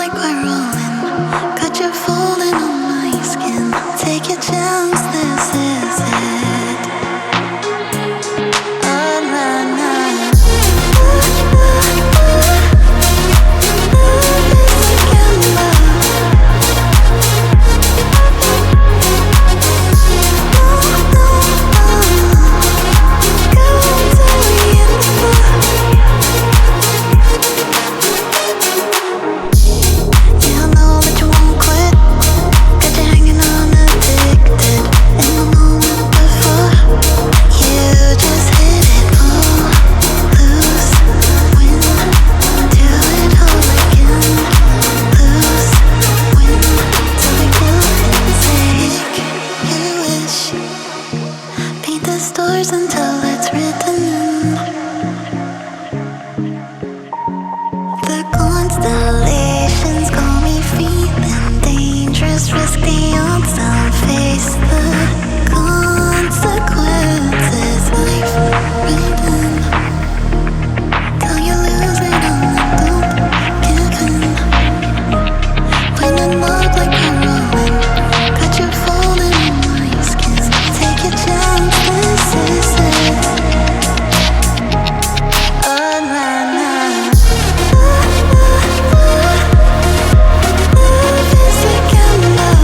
like we're rolling. Got you falling on my skin. Take your chance, this is it. Oh, nah, nah. Until it's written in the constellations, got me feeling dangerous, risk the odds, I'll face the consequences. Life written till you lose it all and don't give in. When in love like we're rolling, got you falling in my skin. Take your chance, this is it. Oh, nah, nah. Love is like amber.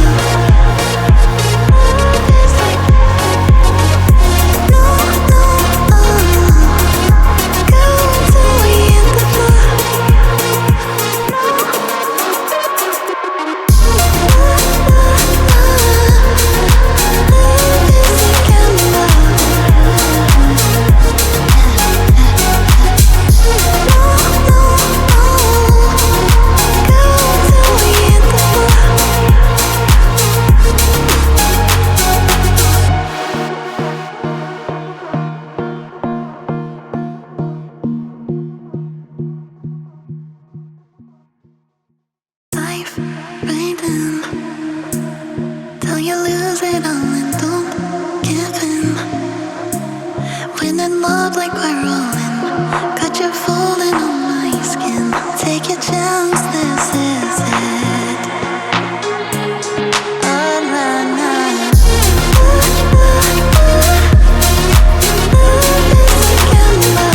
Love is like no, no, go till we hit the floor. Life written till you lose it all and don't give in. When in love like we're rolling, got you falling on my skin. Take your chance, this is it. Oh, nah, nah. Love is like amber.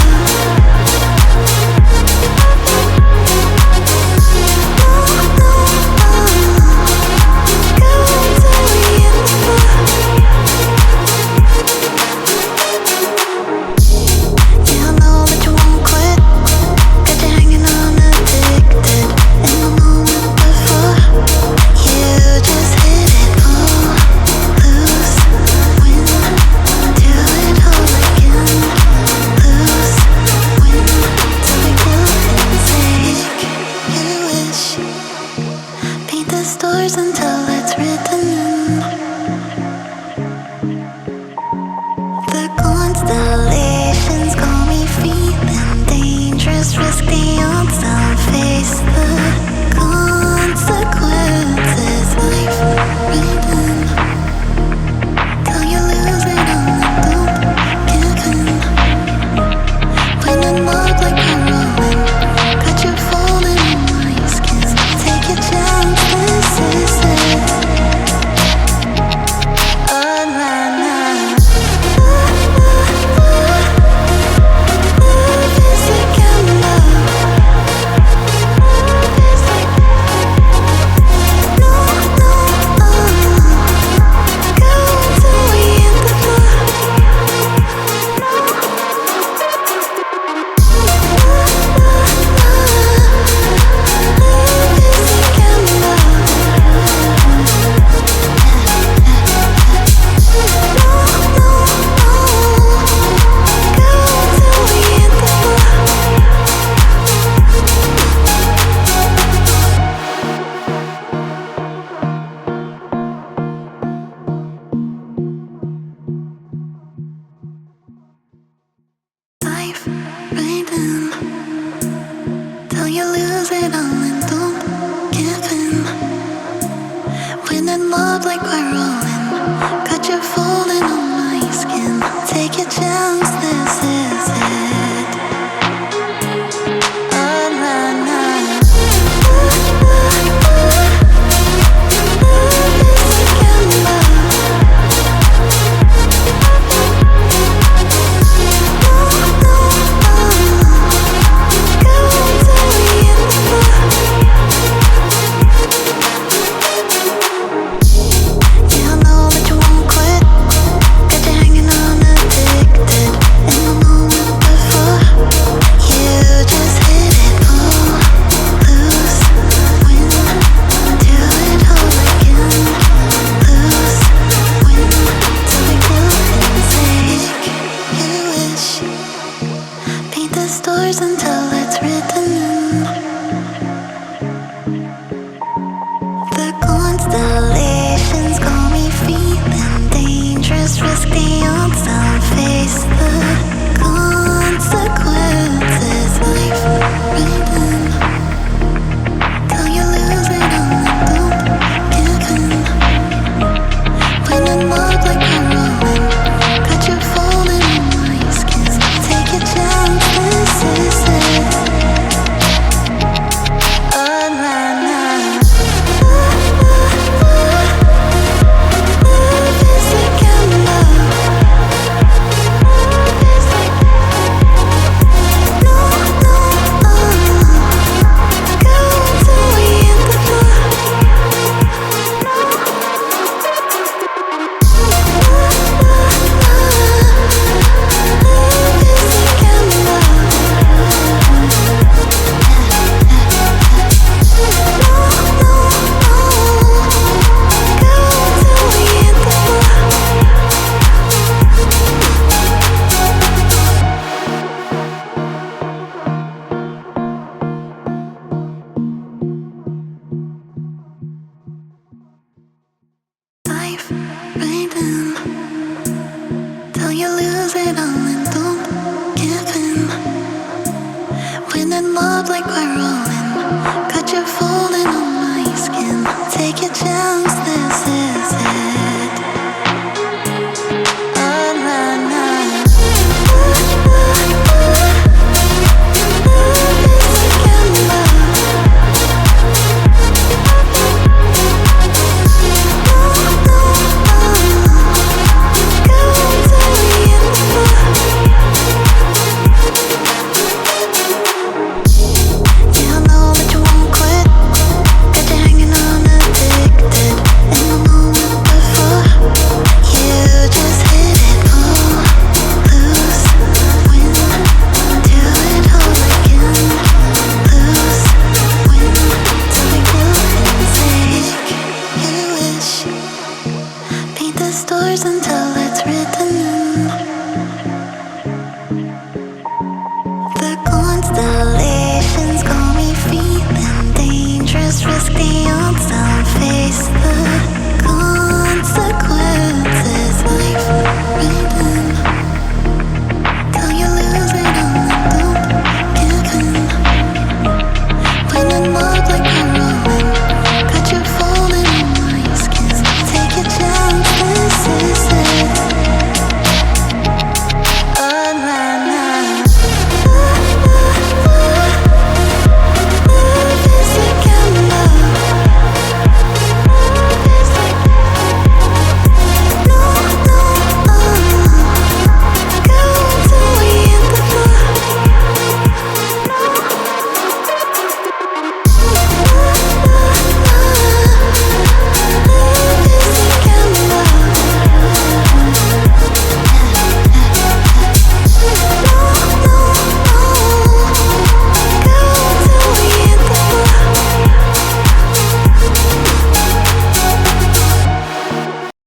Until it's written in the constellations, got me feeling dangerous, risk the odds, I'll face the consequences. Life written till you lose it all and don't give in. When in love like we're rolling, got you falling in my skin. Take your chance, this is it. Oh, nah, nah. Love is like amber. Love is like no, no, go till we hit the floor. Love is like amber. Life written till you lose it all and don't give in. When in love like we're rolling, got you falling on my skin. Take your chance, this is it. Oh, nah, nah. Stay on sound, face the consequences. Life right in till you lose it all and don't give in. When I'm up like we're rolling, got you folding in my skin. Take your chance, this is it. Oh na na. Love is like amber. No, no, go till we hit the floor. Life right in till you lose it all and don't give in. When in love like we're rolling, got you folding on my skin. Take your chance.